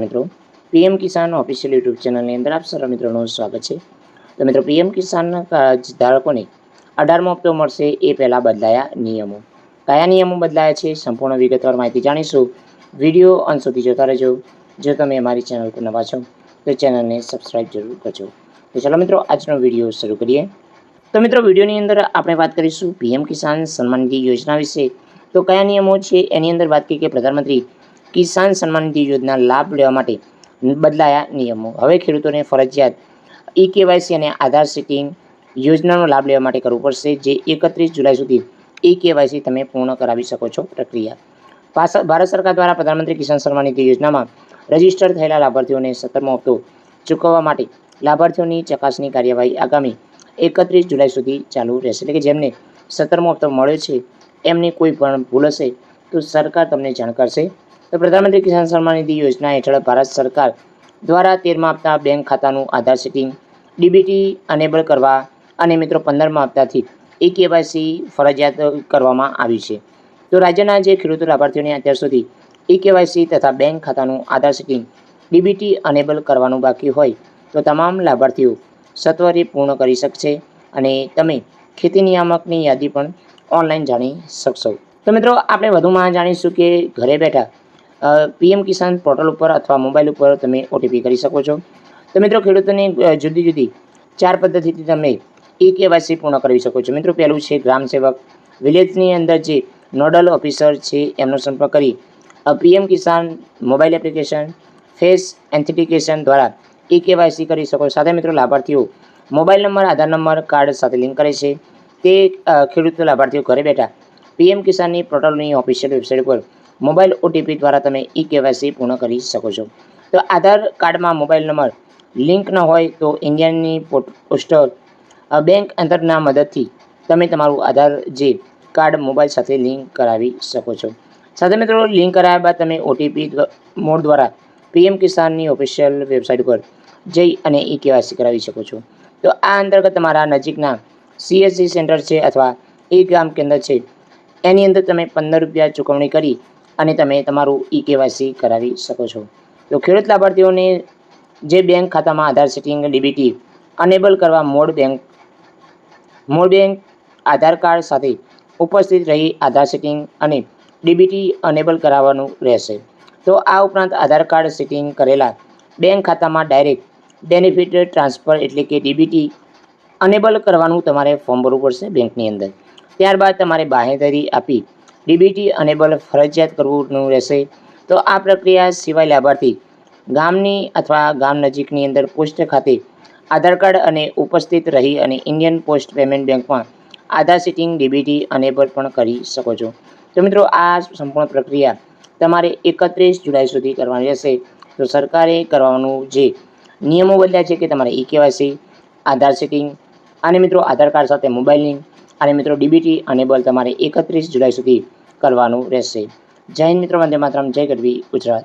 મિત્રો પીએમ કિસાન official YouTube ચેનલની અંદર આપ સર્વ મિત્રોનું સ્વાગત છે। તો મિત્રો પીએમ કિસાનના ધારકોને 18મો હપ્તો મળશે એ પહેલાં બદલાયા નિયમો। કયા નિયમો બદલાયા છે સંપૂર્ણ વિગતવાર માહિતી જાણીશું। વિડીયો અંત સુધી જોતા રહેજો। જો તમે અમારી ચેનલ પર નવા છો તો ચેનલને સબસ્ક્રાઈબ જરૂર કરજો। તો ચાલો મિત્રો આજનો વિડીયો શરૂ કરીએ। તો મિત્રો વિડીયોની અંદર આપણે વાત કરીશું પીએમ કિસાન સન્માન નિધિ યોજના વિશે। તો કયા નિયમો છે એની અંદર વાત કરીએ કે પ્રધાનમંત્રી કિસાન સન્માન નિધિ યોજના લાભ લેવા માટે બદલાયા નિયમો। હવે ખેડૂતોને ફરજિયાત કેવાયસી અને આધાર સીડિંગ યોજનાનો લાભ લેવા માટે કરવું પડશે, જે 31 જુલાઈ સુધી કેવાયસી તમે પૂર્ણ કરાવી શકો છો પ્રક્રિયા। ભારત સરકાર દ્વારા પ્રધાનમંત્રી કિસાન સન્માન નિધિ યોજનામાં રજીસ્ટર થયેલા લાભાર્થીઓને 17મો હપ્તો ચૂકવવા માટે લાભાર્થીઓની ચકાસણી કાર્યવાહી આગામી 31 જુલાઈ સુધી ચાલુ રહેશે। એટલે કે જેમને 17મો હપ્તો મળ્યો છે એમની કોઈ પણ ભૂલ હશે તો સરકાર તમને જાણ કરશે। તો પ્રધાનમંત્રી કિસાન સન્માન નિધિ યોજના હેઠળ ભારત સરકાર દ્વારા 13મા હપ્તા બેંક ખાતાનું આધાર સીડિંગ ડીબીટી અનેબલ કરવા અને મિત્રો 15મા હપ્તાથી કેવાયસી ફરજિયાત કરવામાં આવી છે। તો રાજ્યના જે ખેડૂતો લાભાર્થીઓને અત્યાર સુધી કેવાયસી તથા બેંક ખાતાનું આધાર સીડિંગ ડીબીટી અનેબલ કરવાનું બાકી હોય તો તમામ લાભાર્થીઓ સત્વરે પૂર્ણ કરી શકશે અને તમે ખેતી નિયામકની યાદી પણ ઓનલાઈન જાણી શકશો। તો મિત્રો આપણે વધુમાં જાણીશું કે ઘરે બેઠા પીએમ કિસાન પોર્ટલ ઉપર અથવા મોબાઈલ ઉપર તમે ઓટીપી કરી શકો છો। તો મિત્રો ખેડૂતોને જુદી જુદી 4 પદ્ધતિથી તમે કેવાયસી પૂર્ણ કરી શકો છો। મિત્રો પહેલું છે ગ્રામ સેવક, વિલેજની અંદર જે નોડલ ઓફિસર છે એમનો સંપર્ક કરી પીએમ કિસાન મોબાઈલ એપ્લિકેશન ફેસ એથેન્ટિકેશન દ્વારા કેવાયસી કરી શકો। સાથે મિત્રો લાભાર્થીઓ મોબાઈલ નંબર આધાર નંબર કાર્ડ સાથે લિંક કરે છે તે ખેડૂત લાભાર્થીઓ ઘરે બેઠા પીએમ કિસાનની પોર્ટલની ઓફિશિયલ વેબસાઇટ પર મોબાઈલ ઓટીપી દ્વારા તમે કેવાયસી પૂર્ણ કરી શકો છો। તો આધાર કાર્ડમાં મોબાઈલ નંબર લિંક ન હોય તો ઇન્ડિયનની પોસ્ટલ બેંક અંતરના મદદથી તમે તમારું આધાર જે કાર્ડ મોબાઈલ સાથે લિંક કરાવી શકો છો। સાથે મિત્રો લિંક કરાવ્યા બાદ તમે ઓટીપી મોડ દ્વારા પીએમ કિસાનની ઓફિશિયલ વેબસાઇટ પર જઈ અને કેવાયસી કરાવી શકો છો। તો આ અંતર્ગત તમારા નજીકના સીએસસી સેન્ટર છે અથવા ગ્રામ કેન્દ્ર છે એની અંદર તમે 15 રૂપિયા ચૂકવણી કરી અને તમે તમારું કેવાયસી કરાવી શકો છો। તો ખેડૂત લાભાર્થીઓને જે બેંક ખાતામાં આધાર સીડિંગ ડીબીટી અનેબલ કરવા મોડ બેંક આધાર કાર્ડ સાથે ઉપસ્થિત રહી આધાર સીડિંગ અને ડીબીટી અનેબલ કરાવવાનું રહેશે। તો આ ઉપરાંત આધાર કાર્ડ સીડિંગ કરેલા બેંક ખાતામાં ડાયરેક્ટ બેનિફિટ ટ્રાન્સફર એટલે કે ડીબીટી અનેબલ કરવાનું તમારે ફોર્મ ભરવું પડશે બેંકની અંદર। ત્યારબાદ તમારે બાંહેધરી આપી ડીબીટી અનેબલ ફરજિયાત કરવું રહેશે। તો આ પ્રક્રિયા સિવાય લાભાર્થી ગામની અથવા ગામ નજીકની અંદર પોસ્ટ ખાતે આધાર કાર્ડ અને ઉપસ્થિત રહી અને ઇન્ડિયન પોસ્ટ પેમેન્ટ બેંકમાં આધાર સીડિંગ ડીબીટી અનેબલ પણ કરી શકો છો। તો મિત્રો આ સંપૂર્ણ પ્રક્રિયા તમારે 31 જુલાઈ સુધી કરવાની રહેશે। તો સરકારે કરવાનું જે નિયમો બદલ્યા છે કે તમારે કેવાયસી આધાર સીડિંગ અને મિત્રો આધાર કાર્ડ સાથે મોબાઈલ લિંક અને મિત્રો ડીબીટી અનેબલ તમારે 31 જુલાઈ સુધી કરવાનું રહેશે। જય હિન્દ મિત્રો, વંદે માતરમ, જય ગરવી ગુજરાત।